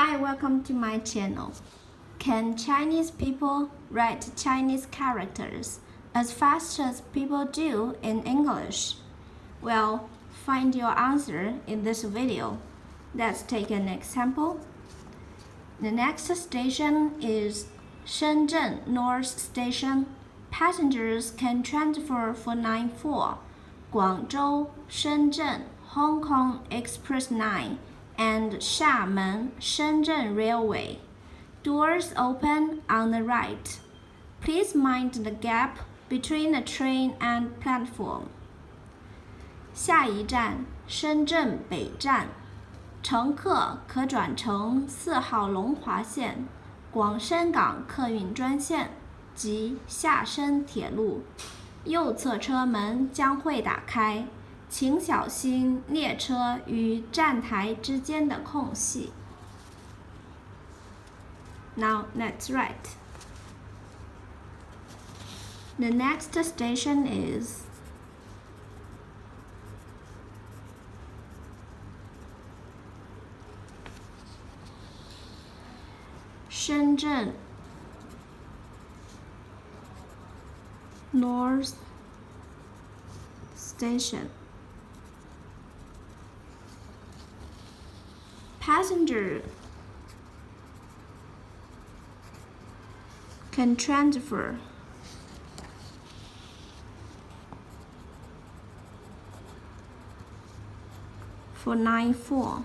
Hi, welcome to my channel. Can Chinese people write Chinese characters as fast as people do in English? Well, find your answer in this video. Let's take an example. The next station is Shenzhen North Station. Passengers can transfer for 94, Guangzhou, Shenzhen, Hong Kong Express 9, and Xiamen Shenzhen Railway. Doors open on the right. Please mind the gap between the train and platform. 下一站深圳北站，乘客可转乘4号龙华线、广深港客运专线及下深铁路。右侧车门将会打开，请小心列车与站台之间的空隙。Now let's write. The next station is Shenzhen North Station. Passenger can transfer for 94.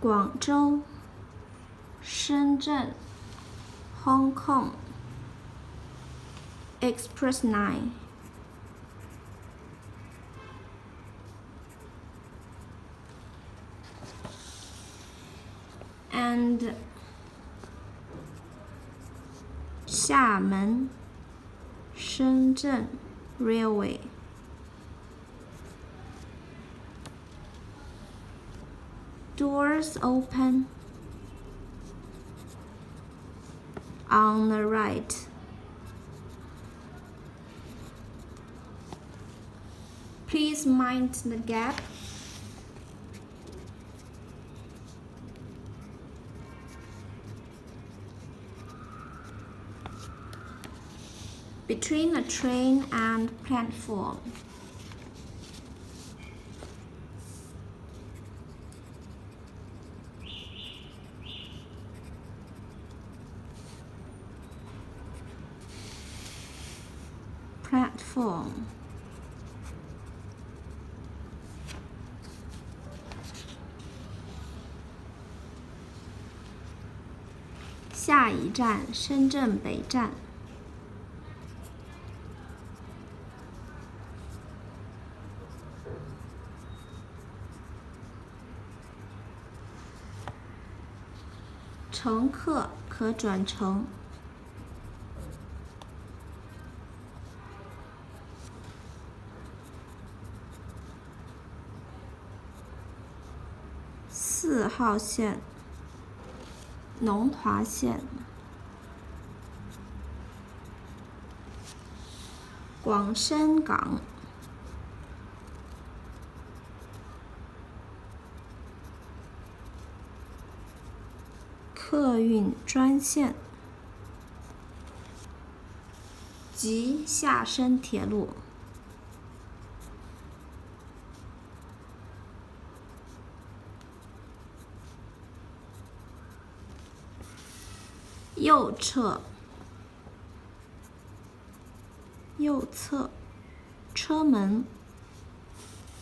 Guangzhou, Shenzhen, Hong Kong Express 9. And Xiamen Shenzhen Railway. Doors open on the right. Please mind the gap between the train and platform. Platform. "下一站深圳北站。乘客可转乘4号线、龙华线、广深港客运专线及下深铁路。右侧车门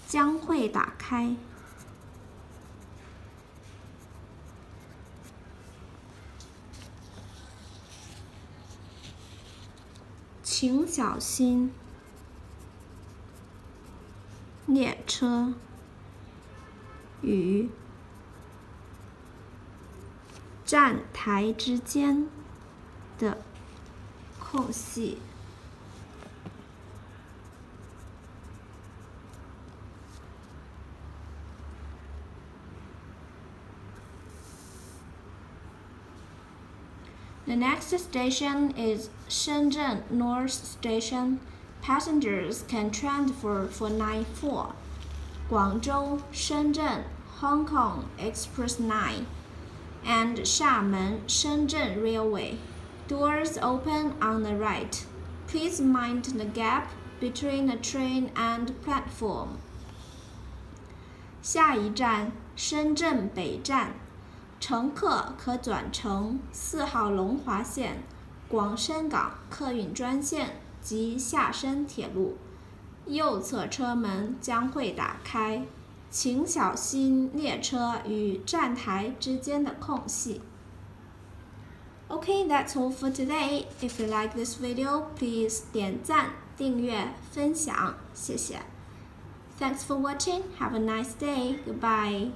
将会打开，请小心列车与站台之间的空隙。The next station is Shenzhen North Station. Passengers can transfer for line 4, Guangzhou, Shenzhen, Hong Kong Express 9, and Xiamen, Shenzhen Railway. Doors open on the right. Please mind the gap between the train and platform. 下一站，深圳北站，乘客可转乘4号龙华线、广深港客运专线及下深铁路。右侧车门将会打开，请小心列车与站台之间的空隙。Okay, that's all for today. If you like this video, please 点赞、订阅、分享，谢谢。Thanks for watching. Have a nice day. Goodbye.